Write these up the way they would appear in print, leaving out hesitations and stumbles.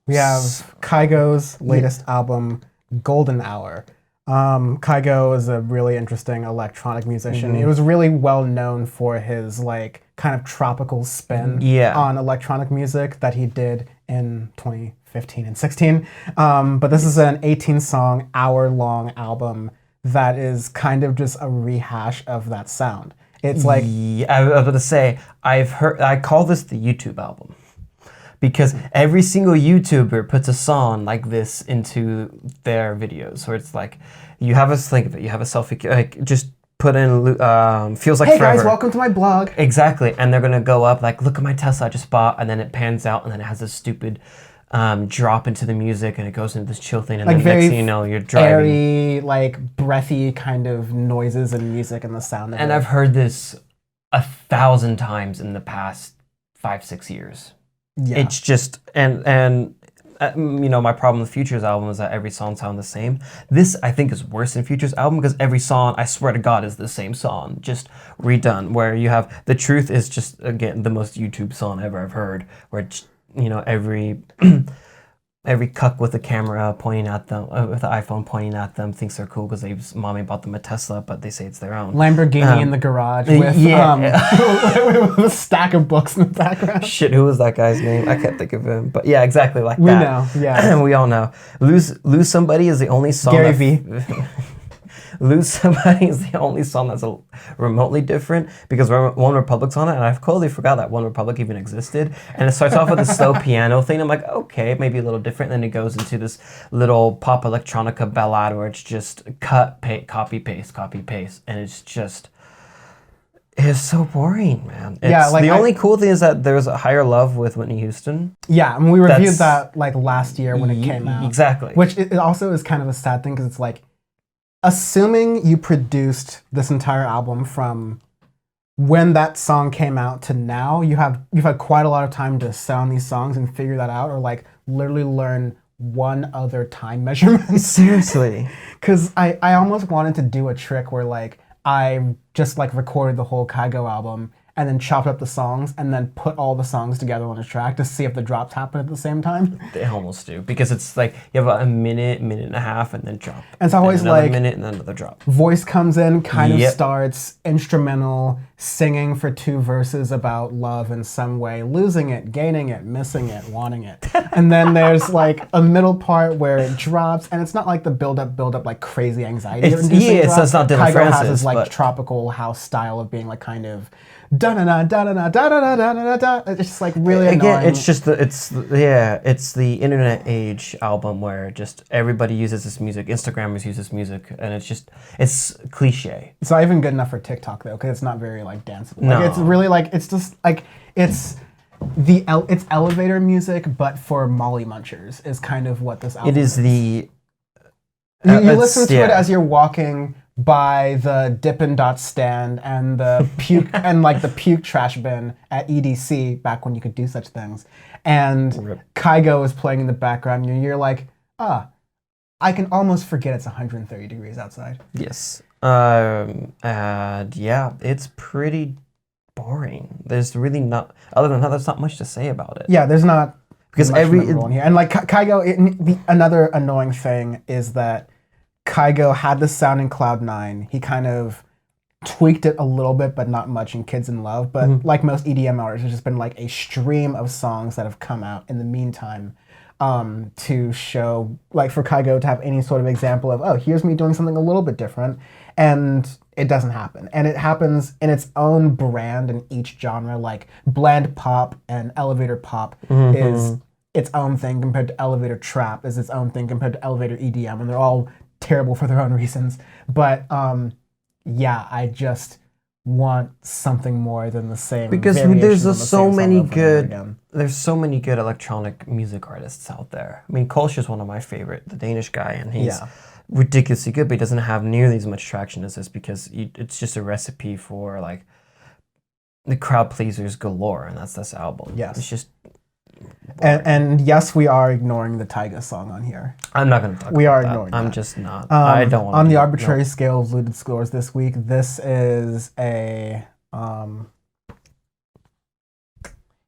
We have Kygo's latest album, Golden Hour. Kygo is a really interesting electronic musician. It was really well known for his like kind of tropical spin on electronic music that he did in 2015 and 16. But this is an 18-song, hour-long album that is kind of just a rehash of that sound. It's like I was about to say, I call this the YouTube album. Because every single YouTuber puts a song like this into their videos, where it's like, you have a think of it, you have a selfie, like just put in feels like hey forever. guys, welcome to my blog. Exactly, and they're gonna go up like, look at my Tesla I just bought, and then it pans out, and then it has this stupid drop into the music, and it goes into this chill thing, and like then next thing you know, you're driving. Airy, like breathy kind of noises and music and the sound of it. And I've heard this 1,000 times in the past 5-6 years. Yeah. It's just, and you know, my problem with Future's album is that every song sounds the same. This, I think, is worse than Future's album because every song, I swear to God, is the same song, just redone. Where you have, The Truth is just, again, the most YouTube song ever I've heard, where, it's, you know, every cuck with a camera pointing at them, with the iPhone pointing at them, thinks they're cool because mommy bought them a Tesla, but they say it's their own. Lamborghini in the garage with, with a stack of books in the background. Shit, who was that guy's name? I can't think of him. But yeah, exactly like we that. We know, yeah. We all know. Lose Somebody is the only song Gary V. Lose Somebody is the only song that's remotely different because One Republic's on it, and I've totally forgot that One Republic even existed. And it starts off with a slow piano thing. I'm like, okay, maybe a little different. Then it goes into this little pop electronica ballad where it's just cut, copy, paste, and it's just. It's so boring, man. Like the only cool thing is that there's a Higher Love with Whitney Houston. Yeah, and we reviewed that like last year when it came out. Exactly. Which it also is kind of a sad thing because it's like, assuming you produced this entire album from when that song came out to now, you've had quite a lot of time to sound these songs and figure that out, or like literally learn one other time measurement. Seriously. Because I almost wanted to do a trick where like I just like recorded the whole Kygo album and then chopped up the songs and then put all the songs together on a track to see if the drops happen at the same time. They almost do, because it's like you have a minute and a half and then drop. And it's always another like minute and then another drop. Voice comes in, kind of starts instrumental, singing for 2 verses about love in some way, losing it, gaining it, missing it, wanting it. And then there's like a middle part where it drops, and it's not like the build up like crazy anxiety. It's not Dylan Kygo Francis, has this like tropical house style of being like kind of da da da da da da da da da da. It's just like really annoying. It's just it's the internet age album where just everybody uses this music. Instagrammers use this music, and it's cliche. It's not even good enough for TikTok though, because it's not very like danceable. Like, it's really like it's just like it's elevator music, but for Molly Munchers is kind of what this album is. It is the you listen to it as you're walking by the Dippin' Dots stand and the puke and like the puke trash bin at EDC back when you could do such things. And Kygo is playing in the background and you're like, I can almost forget it's 130 degrees outside. Yes. And yeah, it's pretty boring. There's really not, other than that, there's not much to say about it. Yeah, there's not because much memorable in here. And like Kygo, another annoying thing is that Kygo had this sound in Cloud9. He kind of tweaked it a little bit, but not much in Kids in Love. But like most EDM artists, there's just been like a stream of songs that have come out in the meantime to show, like for Kygo to have any sort of example of, oh, here's me doing something a little bit different. And it doesn't happen. And it happens in its own brand in each genre, like bland pop and elevator pop is its own thing compared to elevator trap is its own thing compared to elevator EDM. And they're all terrible for their own reasons, but yeah, I just want something more than the same. Because there's so many good electronic music artists out there. I mean, Kolsch is one of my favorite, the Danish guy, and he's ridiculously good, but he doesn't have nearly as much traction as this because it's just a recipe for like the crowd pleasers galore, and that's this album. Yes, it's just. And yes, we are ignoring the Tyga song on here. I'm not going to talk about that. We are ignoring that. I'm just not. I don't want to. On the arbitrary scale of looted scores this week, this is a...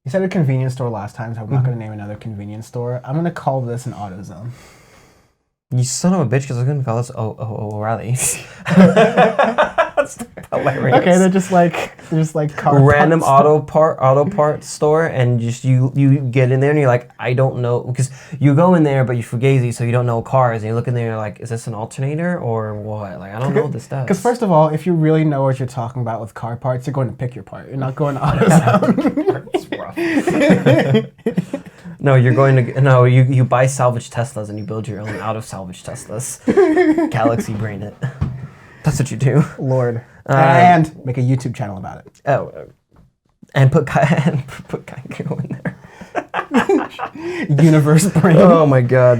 You said a convenience store last time, so I'm not going to name another convenience store. I'm going to call this an AutoZone. You son of a bitch, because I was going to call this O'Reilly's. That's hilarious. Okay, they're just like car random parts. auto part store, and just you get in there and you're like, I don't know, because you go in there but you're fugazi, so you don't know cars, and you look in there and you're like, is this an alternator or what? Like, I don't know what this does. Because first of all, if you really know what you're talking about with car parts, you're going to pick your part. You're not going to AutoZone. That's rough. No, you're going to you buy salvage Teslas and you build your own out of salvage Teslas. Galaxy brain it. That's what you do. Lord. And make a YouTube channel about it. Oh, and put Kygo in there. Universe brain. Oh my god.